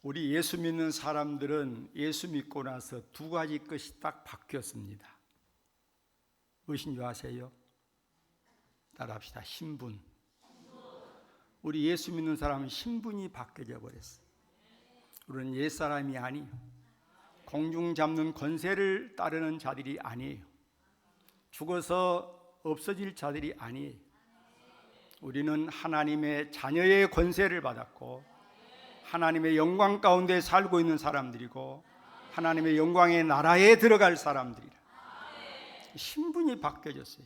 우리 예수 믿는 사람들은 예수 믿고 나서 두 가지 것이 딱 바뀌었습니다. 무엇인 줄 아세요? 따라합시다. 신분. 우리 예수 믿는 사람은 신분이 바뀌어져 버렸어요. 우리는 옛사람이 아니에요. 공중 잡는 권세를 따르는 자들이 아니에요. 죽어서 없어질 자들이 아니에요. 우리는 하나님의 자녀의 권세를 받았고 하나님의 영광 가운데 살고 있는 사람들이고 하나님의 영광의 나라에 들어갈 사람들이라. 신분이 바뀌어졌어요.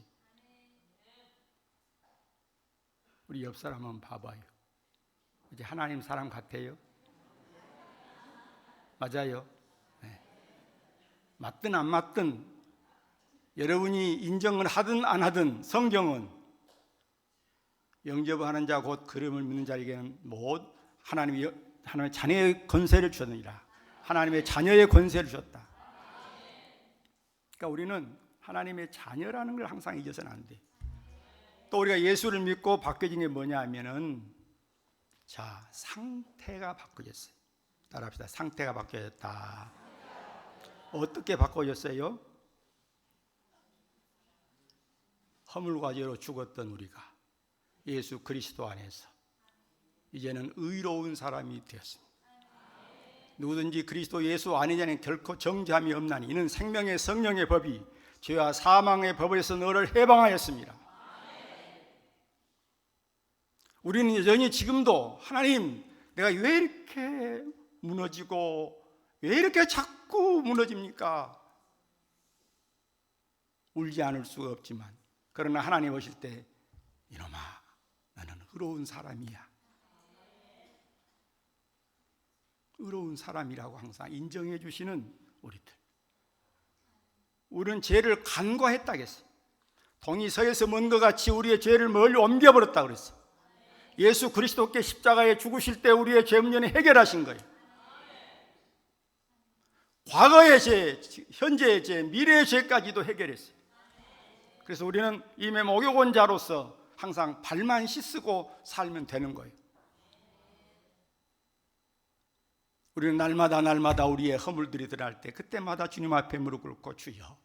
우리 옆 사람 한번 봐봐요. 이제 하나님 사람 같아요? 맞아요. 네. 맞든 안 맞든 여러분이 인정을 하든 안 하든 성경은 영접하는 자 곧 그름을 믿는 자에게는 하나님의 자녀의 권세를 주셨느니라. 하나님의 자녀의 권세를 주셨다. 그러니까 우리는 하나님의 자녀라는 걸 항상 잊어서는 안 돼. 또 우리가 예수를 믿고 바뀌어진 게 뭐냐 하면은 상태가 바뀌어졌어요. 따라합시다. 상태가 바뀌어졌다. 어떻게 바꿔졌어요? 허물과 죄로 죽었던 우리가 예수 그리스도 안에서 이제는 의로운 사람이 되었습니다. 누구든지 그리스도 예수 안에는 결코 정죄함이 없나니 이는 생명의 성령의 법이 죄와 사망의 법에서 너를 해방하였습니다. 우리는 여전히 지금도 하나님, 내가 왜 이렇게 무너지고 왜 이렇게 자꾸 무너집니까? 울지 않을 수가 없지만 그러나 하나님 오실 때 이놈아 나는 의로운 사람이야. 의로운 사람이라고 항상 인정해 주시는 우리들. 우리는 죄를 간과했다겠어요. 동이 서에서 먼 것 같이 우리의 죄를 멀리 옮겨버렸다 그랬어요. 예수 그리스도께 십자가에 죽으실 때 우리의 죄 문제는 해결하신 거예요. 과거의 죄, 현재의 죄, 미래의 죄까지도 해결했어요. 그래서 우리는 이미 목욕한 자로서 항상 발만 씻고 살면 되는 거예요. 우리는 날마다 우리의 허물들이 드러날 때 그때마다 주님 앞에 무릎 꿇고 주여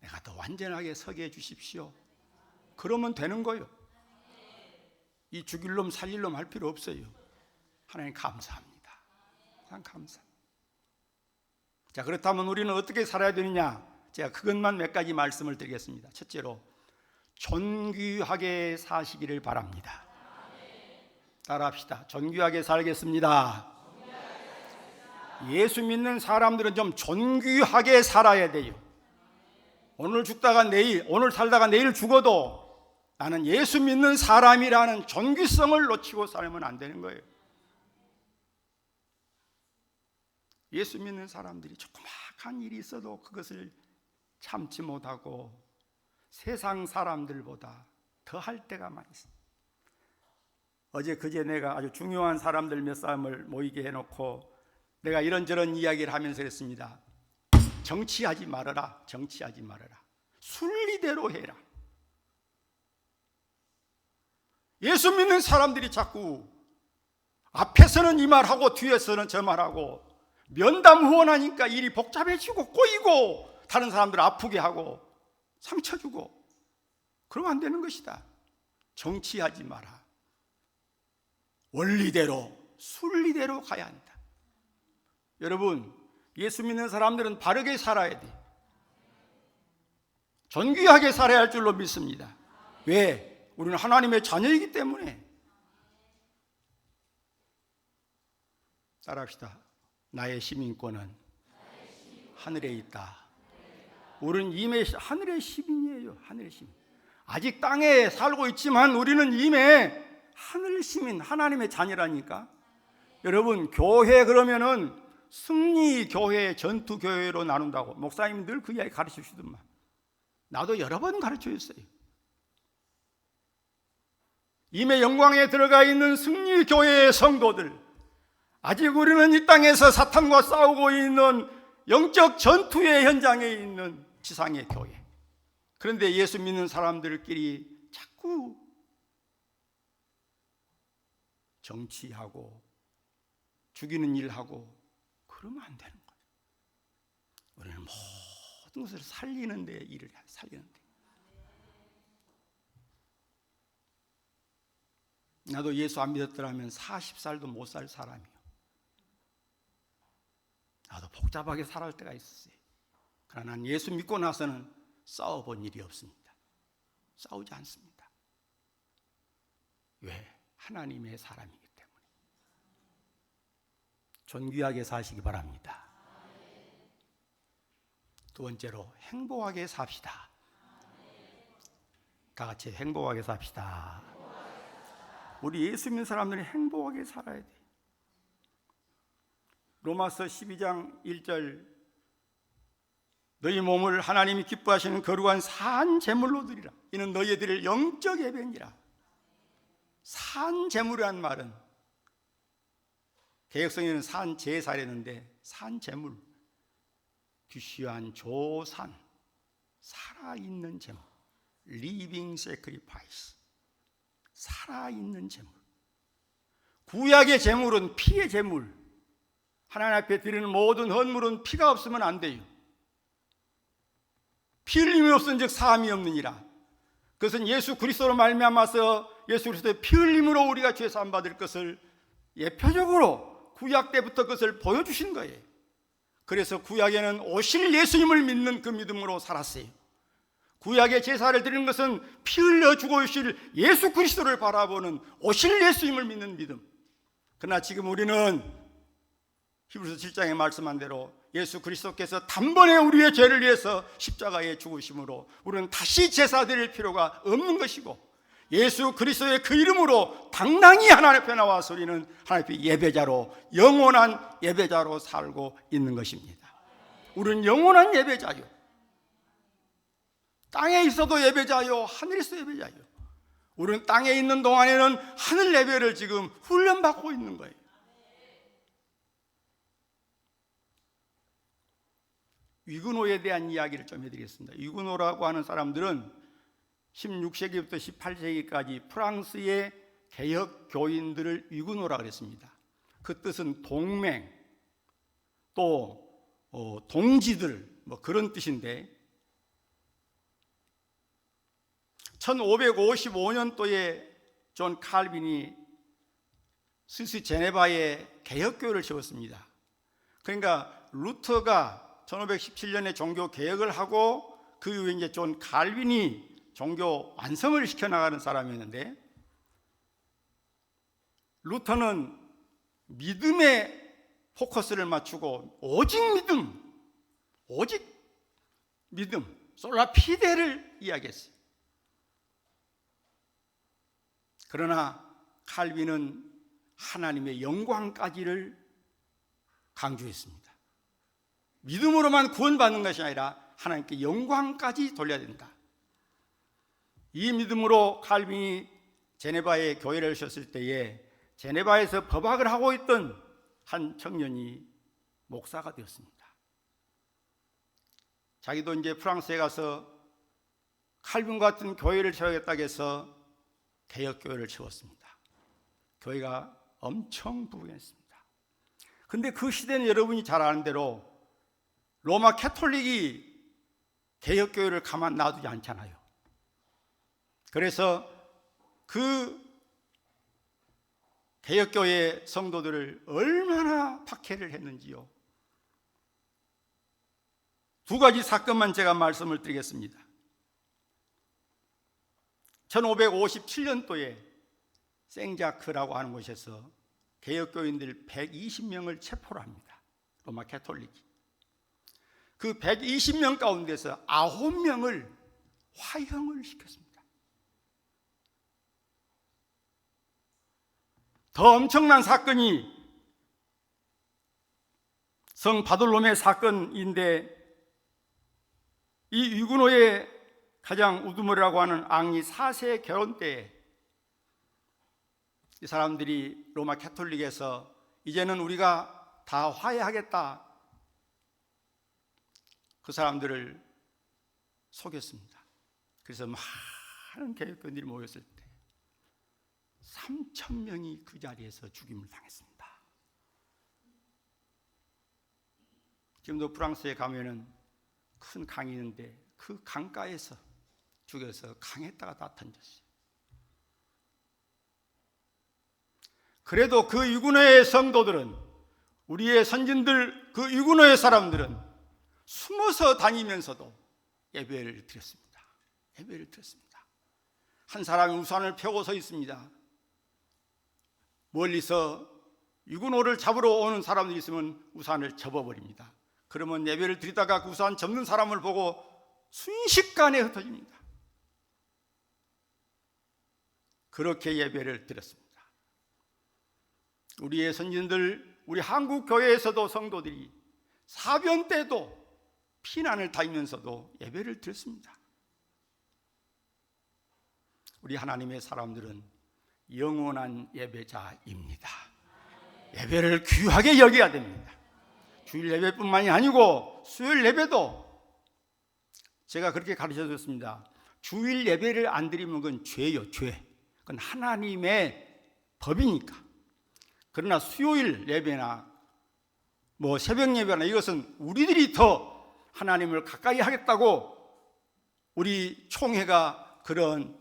내가 더 완전하게 서게 해주십시오. 그러면 되는 거예요. 이 죽일 놈 살릴 놈 할 필요 없어요. 하나님 감사합니다. 참 감사합니다. 자, 그렇다면 우리는 어떻게 살아야 되느냐? 제가 그것만 몇 가지 말씀을 드리겠습니다. 첫째로 존귀하게 사시기를 바랍니다. 따라합시다. 존귀하게 살겠습니다. 예수 믿는 사람들은 좀 존귀하게 살아야 돼요. 오늘 죽다가 내일, 오늘 살다가 내일 죽어도 나는 예수 믿는 사람이라는 존귀성을 놓치고 살면 안 되는 거예요. 예수 믿는 사람들이 조그마한 일이 있어도 그것을 참지 못하고 세상 사람들보다 더 할 때가 많이 있습니다. 어제 그제 내가 아주 중요한 사람들 몇 사람을 모이게 해놓고 내가 이런저런 이야기를 하면서 그랬습니다. 정치하지 말아라. 정치하지 말아라. 순리대로 해라. 예수 믿는 사람들이 자꾸 앞에서는 이 말하고 뒤에서는 저 말하고 면담 후원하니까 일이 복잡해지고 꼬이고 다른 사람들 아프게 하고 상처 주고 그러면 안 되는 것이다. 정치하지 마라. 원리대로 순리대로 가야 한다. 여러분, 예수 믿는 사람들은 바르게 살아야 돼. 존귀하게 살아야 할 줄로 믿습니다. 왜? 우리는 하나님의 자녀이기 때문에. 따라합시다. 나의 시민권은 하늘에 있다. 우리는 이미 하늘의 시민이에요. 하늘의 시민. 아직 땅에 살고 있지만 우리는 이미 하늘 시민, 하나님의 자녀라니까. 여러분, 교회 그러면은 승리 교회, 전투 교회로 나눈다고 목사님이 늘 그 이야기 가르쳐 주시더만. 나도 여러 번 가르쳐 줬어요. 이미 영광에 들어가 있는 승리 교회의 성도들, 아직 우리는 이 땅에서 사탄과 싸우고 있는 영적 전투의 현장에 있는 지상의 교회. 그런데 예수 믿는 사람들끼리 자꾸 정치하고 죽이는 일하고 그러면 안 되는 거예요. 우리는 모든 것을 살리는 데 일을 해야 돼. 살리는 데. 나도 예수 안 믿었더라면 40살도 못 살 사람이에요. 나도 복잡하게 살아갈 때가 있었어요. 그러나 난 예수 믿고 나서는 싸워본 일이 없습니다. 싸우지 않습니다. 왜? 하나님의 사람이기 때문에. 존귀하게 사시기 바랍니다. 두 번째로 행복하게 삽시다. 다 같이 행복하게 삽시다. 우리 예수 믿는 사람들이 행복하게 살아야 돼. 로마서 12장 1절, 너희 몸을 하나님이 기뻐하시는 거룩한 산 제물로 드리라. 이는 너희의 드릴 영적 예배니라. 산 제물이란 말은 개혁성에는 산 제사랬는데 산 제물, 귀시한 조산, 살아있는 제물, living sacrifice, 살아있는 제물. 구약의 제물은 피의 제물. 하나님 앞에 드리는 모든 헌물은 피가 없으면 안 돼요. 피 흘림이 없은즉 사함이 없느니라. 그것은 예수 그리스도로 말미암아서 예수 그리스도의 피 흘림으로 우리가 죄 사함 받을 것을 예표적으로 구약 때부터 그것을 보여주신 거예요. 그래서 구약에는 오실 예수님을 믿는 그 믿음으로 살았어요. 구약의 제사를 드리는 것은 피 흘려 죽으실 예수 그리스도를 바라보는 오실 예수님을 믿는 믿음. 그러나 지금 우리는 히브리서 7장에 말씀한 대로 예수 그리스도께서 단번에 우리의 죄를 위해서 십자가에 죽으심으로 우리는 다시 제사 드릴 필요가 없는 것이고, 예수 그리스도의 그 이름으로 당당히 하나님 앞에 나와서 우리는 하나님 앞에 예배자로, 영원한 예배자로 살고 있는 것입니다. 우리는 영원한 예배자요. 땅에 있어도 예배자요, 하늘에서 예배자요. 우리는 땅에 있는 동안에는 하늘 예배를 지금 훈련받고 있는 거예요. 위그노에 대한 이야기를 좀 해드리겠습니다. 위그노라고 하는 사람들은 16세기부터 18세기까지 프랑스의 개혁 교인들을 위그노라 그랬습니다. 그 뜻은 동맹, 또 동지들, 뭐 그런 뜻인데, 1555년도에 존 칼빈이 스위스 제네바에 개혁교회를 세웠습니다. 그러니까 루터가 1517년에 종교 개혁을 하고 그 이후에 이제 존 칼빈이 종교 완성을 시켜나가는 사람이었는데, 루터는 믿음에 포커스를 맞추고 오직 믿음, 솔라 피데를 이야기했어요. 그러나 칼빈은 하나님의 영광까지를 강조했습니다. 믿음으로만 구원받는 것이 아니라 하나님께 영광까지 돌려야 된다. 이 믿음으로 칼빈이 제네바에 교회를 하셨을 때에 제네바에서 법학을 하고 있던 한 청년이 목사가 되었습니다. 자기도 이제 프랑스에 가서 칼빈 같은 교회를 세우겠다고 해서 개혁교회를 세웠습니다. 교회가 엄청 부흥했습니다. 근데 그 시대는 여러분이 잘 아는 대로 로마 캐톨릭이 개혁교회를 가만 놔두지 않잖아요. 그래서 그 개혁교회 성도들을 얼마나 박해를 했는지요. 두 가지 사건만 제가 말씀을 드리겠습니다. 1557년도에 생자크라고 하는 곳에서 개혁교인들 120명을 체포를 합니다. 로마 캐톨릭이. 그 120명 가운데서 9명을 화형을 시켰습니다. 더 엄청난 사건이 성 바돌로메 사건인데, 이 위그노의 가장 우두머리라고 하는 앙리 4세 결혼 때에 이 사람들이 로마 캐톨릭에서 이제는 우리가 다 화해하겠다, 그 사람들을 속였습니다. 그래서 많은 개혁교인들이 모였을 때 3,000명이 그 자리에서 죽임을 당했습니다. 지금도 프랑스에 가면은 큰 강이 있는데 그 강가에서 죽여서 강에다가 다 던졌어요. 그래도 그 유구노의 성도들은, 우리의 선진들, 그 유구노의 사람들은 숨어서 다니면서도 예배를 드렸습니다. 예배를 드렸습니다. 한 사람이 우산을 펴고 서 있습니다. 멀리서 유구노를 잡으러 오는 사람들이 있으면 우산을 접어버립니다. 그러면 예배를 드리다가 그 우산 접는 사람을 보고 순식간에 흩어집니다. 그렇게 예배를 드렸습니다. 우리의 선진들, 우리 한국 교회에서도 성도들이 사변 때도 피난을 다니면서도 예배를 드렸습니다. 우리 하나님의 사람들은 영원한 예배자입니다. 예배를 귀하게 여겨야 됩니다. 주일 예배뿐만이 아니고 수요일 예배도 제가 그렇게 가르쳐줬습니다. 주일 예배를 안 드리면 그건 죄예요, 죄. 그건 하나님의 법이니까. 그러나 수요일 예배나 뭐 새벽 예배나 이것은 우리들이 더 하나님을 가까이 하겠다고 우리 총회가 그런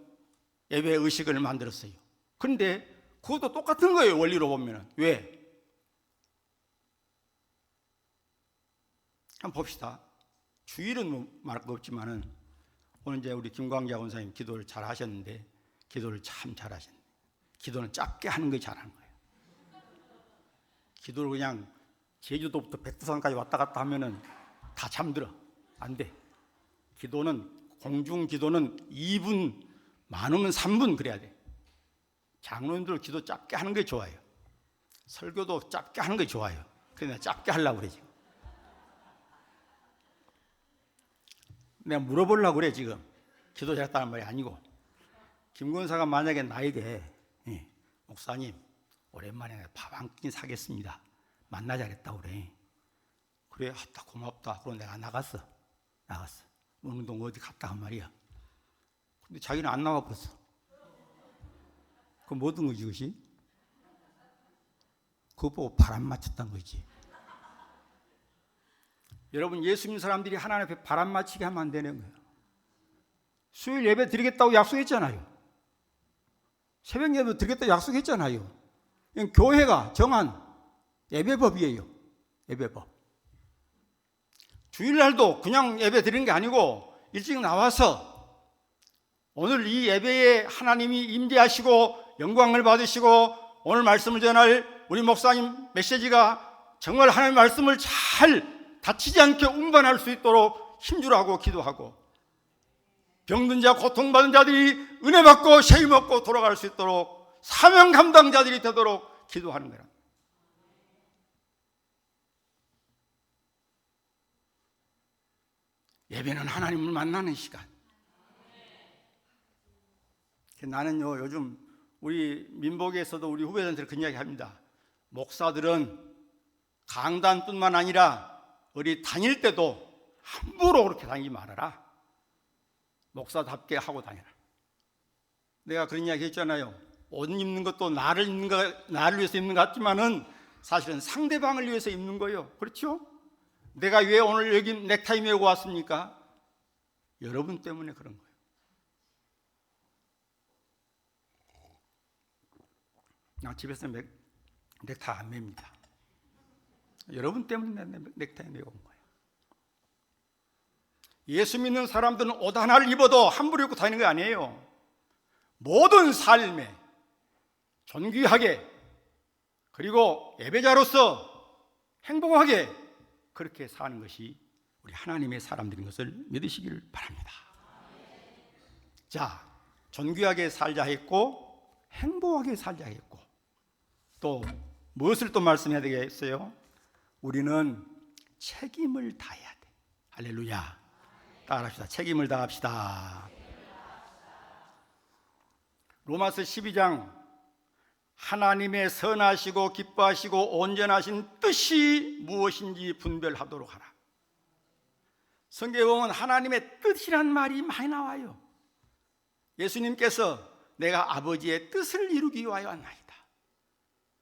예배 의식을 만들었어요. 그런데 그것도 똑같은 거예요, 원리로 보면. 왜? 한번 봅시다. 주일은 뭐 말할 거 없지만은 오늘 이제 우리 김광자 원사님 기도를 잘 하셨는데, 기도를 참 잘 하셨네. 기도는 짧게 하는 게 잘하는 거예요. 기도를 그냥 제주도부터 백두산까지 왔다 갔다 하면은 다 잠들어. 안 돼. 기도는, 공중 기도는 2분, 많으면 3분 그래야 돼. 장로님들 기도 짧게 하는 게 좋아요. 설교도 짧게 하는 게 좋아요. 그래서 내가 짧게 하려고 그래 지금. 내가 물어보려고 그래 지금. 기도 잘했다는 말이 아니고, 김권사가 만약에 나에게 목사님 오랜만에 밥 한 끼 사겠습니다, 만나자 그랬다고 그래. 그래, 다 고맙다. 그럼 내가 나갔어. 운동 어디 갔다 한 말이야. 근데 자기는 안 나와 버렸어. 그럼 뭐 든 거지 그것이? 그거 보고 바람 맞췄단 거지. 여러분, 예수 믿는 사람들이 하나님 앞에 바람 맞히게 하면 안 되는 거예요. 수요일 예배 드리겠다고 약속했잖아요. 새벽 예배 드리겠다고 약속했잖아요. 이건 교회가 정한 예배법이에요. 예배법. 주일날도 그냥 예배 드리는 게 아니고 일찍 나와서 오늘 이 예배에 하나님이 임재하시고 영광을 받으시고 오늘 말씀을 전할 우리 목사님 메시지가 정말 하나님의 말씀을 잘 다치지 않게 운반할 수 있도록 힘주라고 기도하고, 병든 자, 고통받은 자들이 은혜 받고 세임 얻고 돌아갈 수 있도록 사명 감당자들이 되도록 기도하는 거라. 예배는 하나님을 만나는 시간. 나는요, 요즘 우리 민복에서도 우리 후배들한테 그런 이야기 합니다. 목사들은 강단뿐만 아니라 우리 다닐 때도 함부로 그렇게 다니지 말아라. 목사답게 하고 다녀라. 내가 그런 이야기 했잖아요. 옷 입는 것도 나를 위해서 입는 것 같지만은 사실은 상대방을 위해서 입는 거예요. 그렇죠? 내가 왜 오늘 여기 넥타이 메고 왔습니까? 여러분 때문에 그런 거예요. 나 집에서 넥타이 안 맵니다. 여러분 때문에 넥타이 메고 온 거예요. 예수 믿는 사람들은 옷 하나를 입어도 함부로 입고 다니는 거 아니에요. 모든 삶에 존귀하게, 그리고 예배자로서 행복하게 그렇게 사는 것이 우리 하나님의 사람들인 것을 믿으시길 바랍니다. 자, 존귀하게 살자 했고 행복하게 살자 했고, 또 무엇을 또 말씀해야 되겠어요? 우리는 책임을 다해야 돼. 할렐루야. 따라합시다. 책임을 다합시다. 로마서 12장, 하나님의 선하시고 기뻐하시고 온전하신 뜻이 무엇인지 분별하도록 하라. 성경에 보면 하나님의 뜻이란 말이 많이 나와요. 예수님께서 내가 아버지의 뜻을 이루기 위하여 왔나이다.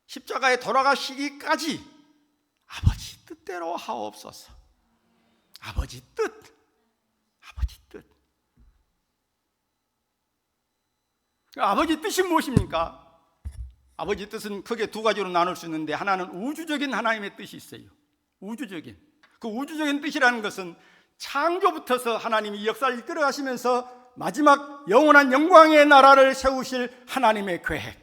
십자가에 돌아가시기까지 아버지 뜻대로 하옵소서. 아버지 뜻, 아버지 뜻. 아버지 뜻이 무엇입니까? 아버지 뜻은 크게 두 가지로 나눌 수 있는데, 하나는 우주적인 하나님의 뜻이 있어요. 우주적인. 그 우주적인 뜻이라는 것은 창조부터서 하나님이 역사를 이끌어가시면서 마지막 영원한 영광의 나라를 세우실 하나님의 계획,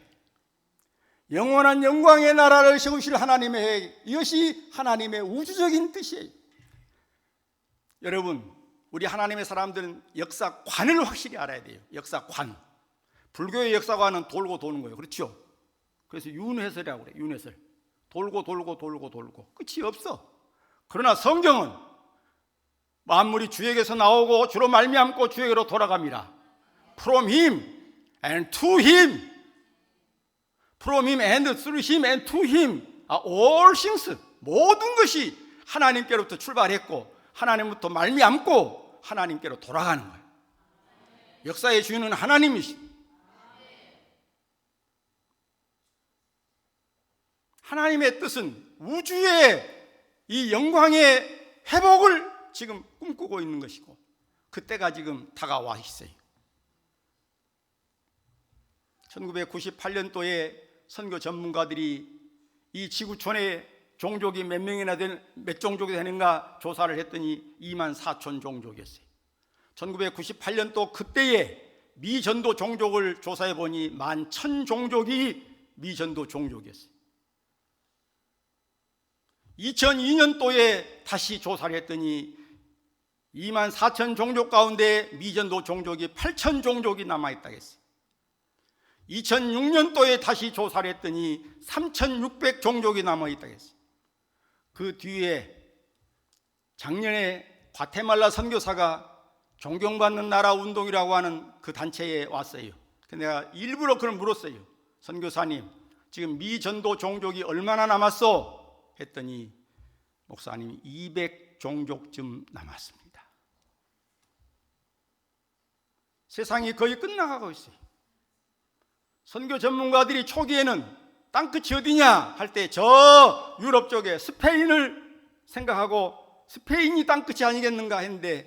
영원한 영광의 나라를 세우실 하나님의 계획, 이것이 하나님의 우주적인 뜻이에요. 여러분, 우리 하나님의 사람들은 역사관을 확실히 알아야 돼요. 역사관. 불교의 역사관은 돌고 도는 거예요. 그렇죠? 그래서 윤회설이라고 그래요. 윤회설. 돌고 돌고 돌고 돌고 끝이 없어. 그러나 성경은 만물이 주에게서 나오고 주로 말미암고 주에게로 돌아갑니다. From Him and to Him, From Him and through Him and to Him are all things. 모든 것이 하나님께로부터 출발했고 하나님부터 말미암고 하나님께로 돌아가는 거예요. 역사의 주인은 하나님이십니다. 하나님의 뜻은 우주의 이 영광의 회복을 지금 꿈꾸고 있는 것이고, 그때가 지금 다가와 있어요. 1998년도에 선교 전문가들이 이 지구촌에 종족이 몇 종족이 되는가 조사를 했더니 24,000 종족이었어요. 1998년도 그때에 미전도 종족을 조사해 보니 11,000 종족이 미전도 종족이었어요. 2002년도에 다시 조사를 했더니 24,000 종족 가운데 미전도 종족이 8,000 종족이 남아있다고 했어요. 2006년도에 다시 조사를 했더니 3,600 종족이 남아있다고 했어요. 그 뒤에 작년에 과테말라 선교사가 존경받는 나라 운동이라고 하는 그 단체에 왔어요. 내가 일부러 그걸 물었어요. 선교사님, 지금 미전도 종족이 얼마나 남았어? 했더니 목사님이 200 종족쯤 남았습니다. 세상이 거의 끝나가고 있어요. 선교 전문가들이 초기에는 땅끝이 어디냐 할 때 저 유럽 쪽에 스페인을 생각하고 스페인이 땅끝이 아니겠는가 했는데,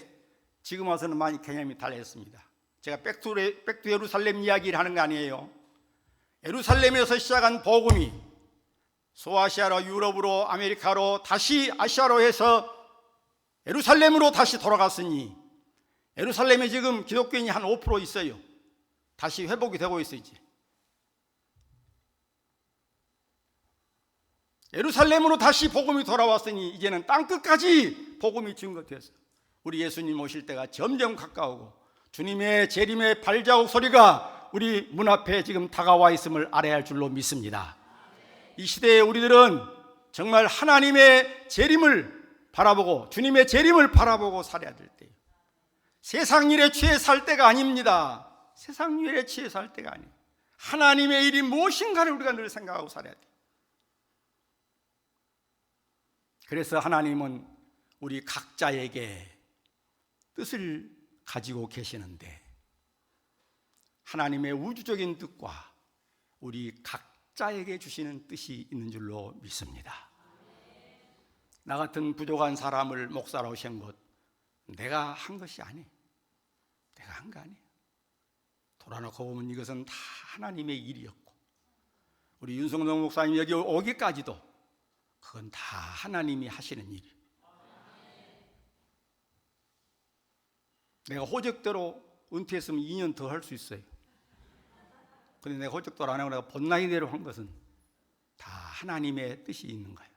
지금 와서는 많이 개념이 달라졌습니다. 제가 백투 예루살렘 이야기를 하는 거 아니에요. 예루살렘에서 시작한 복음이 소아시아로, 유럽으로, 아메리카로, 다시 아시아로 해서 예루살렘으로 다시 돌아갔으니, 예루살렘에 지금 기독교인이 한 5% 있어요. 다시 회복이 되고 있어요. 이제 예루살렘으로 다시 복음이 돌아왔으니 이제는 땅끝까지 복음이 증거되었어요. 우리 예수님 오실 때가 점점 가까우고 주님의 재림의 발자국 소리가 우리 문 앞에 지금 다가와 있음을 알아야 할 줄로 믿습니다. 이 시대에 우리들은 정말 하나님의 재림을 바라보고 주님의 재림을 바라보고 살아야 될 때예요. 세상 일에 취해 살 때가 아닙니다. 세상 일에 취해 살 때가 아니에요. 하나님의 일이 무엇인가를 우리가 늘 생각하고 살아야 돼요. 그래서 하나님은 우리 각자에게 뜻을 가지고 계시는데, 하나님의 우주적인 뜻과 우리 각자에게 주시는 뜻이 있는 줄로 믿습니다. 나 같은 부족한 사람을 목사로 오신 것 내가 한 것이 아니에요. 내가 한 거 아니에요. 돌아놓고 보면 이것은 다 하나님의 일이었고, 우리 윤성동 목사님 여기 오기까지도 그건 다 하나님이 하시는 일이에요. 내가 호적대로 은퇴했으면 2년 더 할 수 있어요. 그런데 내가 호적대로 안 하고 내가 본나이대로 한 것은 다 하나님의 뜻이 있는 거예요.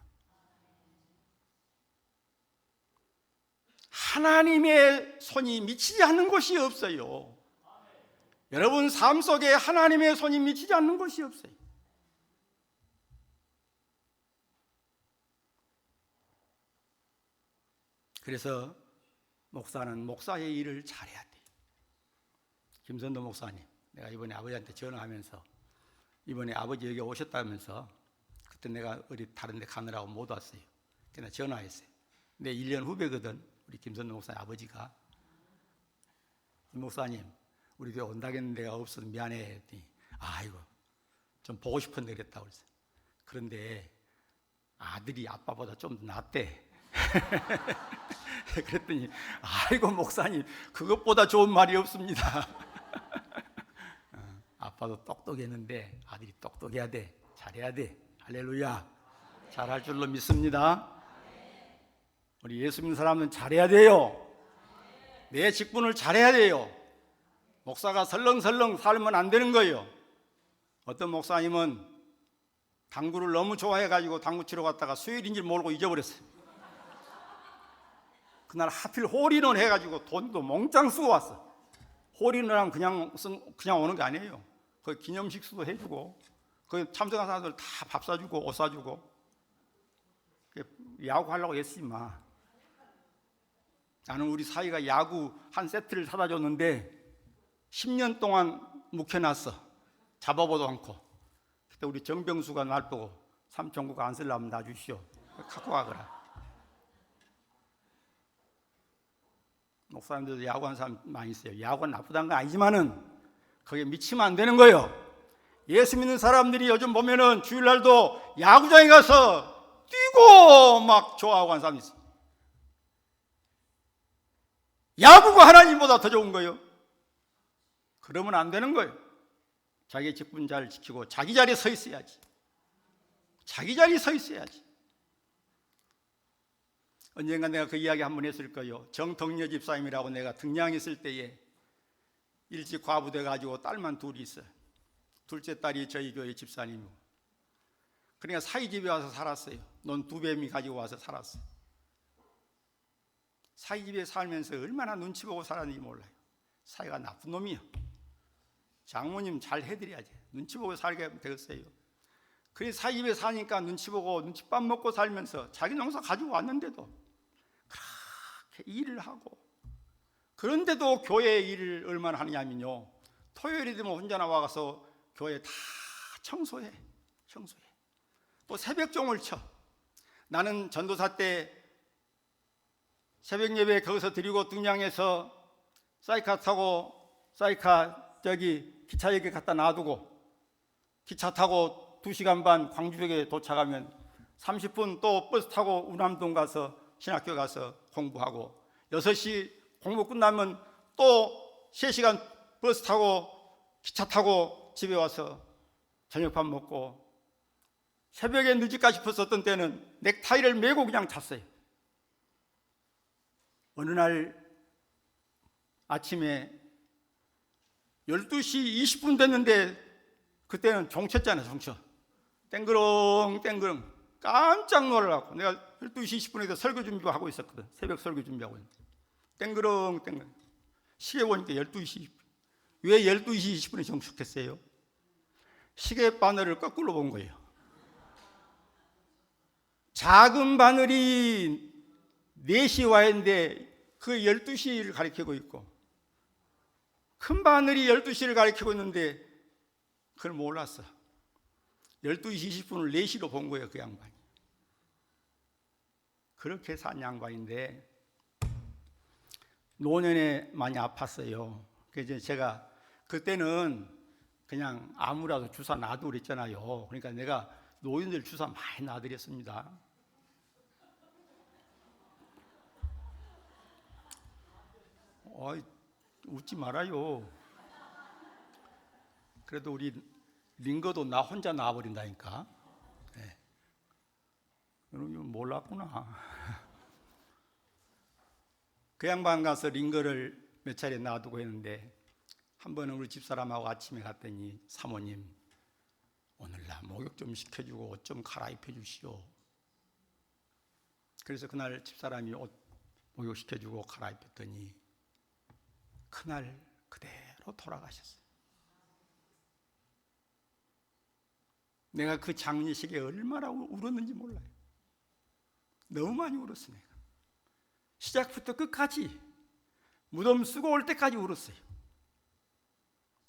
하나님의 손이 미치지 않는 곳이 없어요. 여러분 삶 속에 하나님의 손이 미치지 않는 곳이 없어요. 그래서 목사는 목사의 일을 잘해야 돼요. 김선도 목사님, 내가 이번에 아버지한테 전화하면서 이번에 아버지 여기 오셨다면서, 그때 내가 어디 다른 데 가느라고 못 왔어요. 그래서 전화했어요. 내 1년 후배거든. 우리 김선도 목사님 아버지가. 목사님, 우리 교회 온다겠는 데가 없어서 미안해 했더니, 아이고 좀 보고 싶은데 그랬다고 그랬어요. 그런데 아들이 아빠보다 좀 낫대. 그랬더니 아이고 목사님, 그것보다 좋은 말이 없습니다. 아빠도 똑똑했는데 아들이 똑똑해야 돼, 잘해야 돼. 할렐루야. 잘할 줄로 믿습니다. 우리 예수 믿는 사람은 잘해야 돼요. 내 직분을 잘해야 돼요. 목사가 설렁설렁 살면 안 되는 거예요. 어떤 목사님은 당구를 너무 좋아해가지고 당구 치러 갔다가 수요일인 줄 모르고 잊어버렸어요. 그날 하필 홀인원 해가지고 돈도 몽땅 쓰고 왔어. 홀인원 하면 그냥 오는 게 아니에요. 그 기념식수도 해주고, 그 참석한 사람들 다 밥 사주고 옷 사주고. 야구 하려고 했지 마. 나는 우리 사위가 야구 한 세트를 사다 줬는데 10년 동안 묵혀놨어. 잡아보도 않고. 그때 우리 정병수가 날 보고 삼천구가 안 쓰려면 놔주시오. 갖고 가거라. 목사님들도 야구하는 사람 많이 있어요. 야구가 나쁘다는 건 아니지만은 거기에 미치면 안 되는 거예요. 예수 믿는 사람들이 요즘 보면은 주일날도 야구장에 가서 뛰고 막 좋아하고 하는 사람이 있어요. 야구가 하나님보다 더 좋은 거예요. 그러면 안 되는 거예요. 자기 직분 잘 지키고 자기 자리에 서 있어야지. 자기 자리에 서 있어야지. 언젠가 내가 그 이야기 한번 했을 거예요. 정덕녀 집사님이라고 내가 등량했을 때에 일찍 과부돼 가지고 딸만 둘이 있어요. 둘째 딸이 저희 교회 집사님이고. 그러니까 사위 집에 와서 살았어요. 논 두 뱀이 가지고 와서 살았어요. 사위 집에 살면서 얼마나 눈치 보고 살았는지 몰라요. 사위가 나쁜 놈이요. 장모님 잘 해드려야지. 눈치 보고 살게 되겠어요. 그래서 사위 집에 사니까 눈치 보고 눈치밥 먹고 살면서 자기 농사 가지고 왔는데도 그렇게 일을 하고, 그런데도 교회 일을 얼마나 하느냐면요, 토요일이 되면 혼자 나와서 교회 다 청소해. 또 새벽종을 쳐. 나는 전도사 때 새벽 예배 거기서 드리고 등량해서 사이카 타고 기차역에 갖다 놔두고 기차 타고 2시간 반 광주역에 도착하면 30분 또 버스 타고 우남동 가서 신학교 가서 공부하고, 6시 공부 끝나면 또 3시간 버스 타고 기차 타고 집에 와서 저녁밥 먹고, 새벽에 늦을까 싶어서 어떤 때는 넥타이를 메고 그냥 잤어요. 어느 날 아침에 12시 20분 됐는데, 그때는 종쳤잖아요. 종쳐 땡그렁 깜짝 놀라고, 내가 12시 20분에 설교 준비하고 있었거든. 새벽 설교 준비하고 있는데 땡그렁 시계 보니까 12시 20분. 왜 12시 20분에 종쳤겠어요? 시계 바늘을 거꾸로 본 거예요. 작은 바늘이 4시 와 있는데 그 12시를 가리키고 있고, 큰 바늘이 12시를 가리키고 있는데 그걸 몰랐어. 12시 20분을 4시로 본 거예요, 그 양반이. 그렇게 산 양반인데 노년에 많이 아팠어요. 그래서 제가 그때는 그냥 아무라도 주사 놔두고 그랬잖아요. 그러니까 내가 노인들 주사 많이 놔드렸습니다. 웃지 말아요. 그래도 우리 링거도 나 혼자 나와버린다니까. 네. 여러분 몰랐구나. 그 양반 가서 링거를 몇 차례 놔두고 했는데, 한 번은 우리 집사람하고 아침에 갔더니 사모님 오늘 나 목욕 좀 시켜주고 옷 좀 갈아입혀 주시오. 그래서 그날 집사람이 옷 목욕 시켜주고 갈아입혔더니 그날 그대로 돌아가셨어요. 내가 그 장례식에 얼마나 울었는지 몰라요. 너무 많이 울었어요. 내가 시작부터 끝까지 무덤 쓰고 올 때까지 울었어요.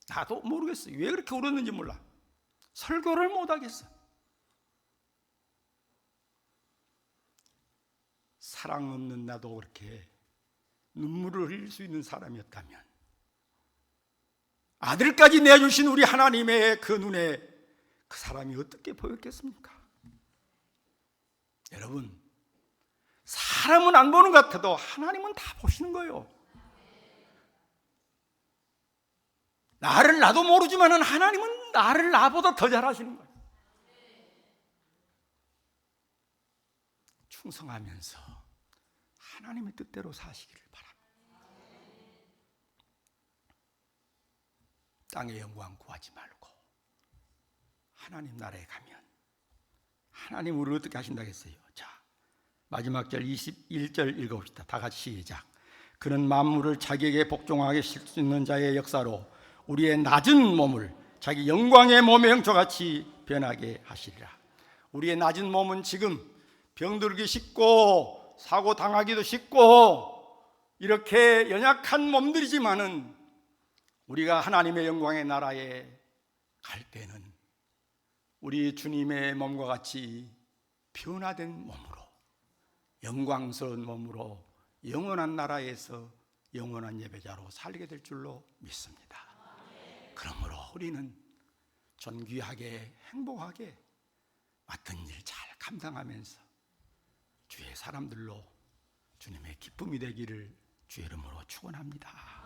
나도 모르겠어요. 왜 그렇게 울었는지 몰라. 설교를 못하겠어. 사랑 없는 나도 그렇게 눈물을 흘릴 수 있는 사람이었다면, 아들까지 내주신 우리 하나님의 그 눈에 그 사람이 어떻게 보였겠습니까? 여러분, 사람은 안 보는 것 같아도 하나님은 다 보시는 거예요. 나도 모르지만 하나님은 나를 나보다 더 잘 아시는 거예요. 충성하면서 하나님의 뜻대로 사시기를 바랍니다. 땅의 영광 구하지 말고 하나님 나라에 가면 하나님 우리를 어떻게 하신다고 했어요? 자, 마지막 절 21절 읽어봅시다. 다 같이 시작. 그는 만물을 자기에게 복종하게 실 수 있는 자의 역사로 우리의 낮은 몸을 자기 영광의 몸의 형처같이 변하게 하시리라. 우리의 낮은 몸은 지금 병들기 쉽고 사고 당하기도 쉽고 이렇게 연약한 몸들이지만은 우리가 하나님의 영광의 나라에 갈 때는 우리 주님의 몸과 같이 변화된 몸으로, 영광스러운 몸으로 영원한 나라에서 영원한 예배자로 살게 될 줄로 믿습니다. 그러므로 우리는 존귀하게 행복하게 맡은 일 잘 감당하면서 주의 사람들로 주님의 기쁨이 되기를 주의 이름으로 축원합니다.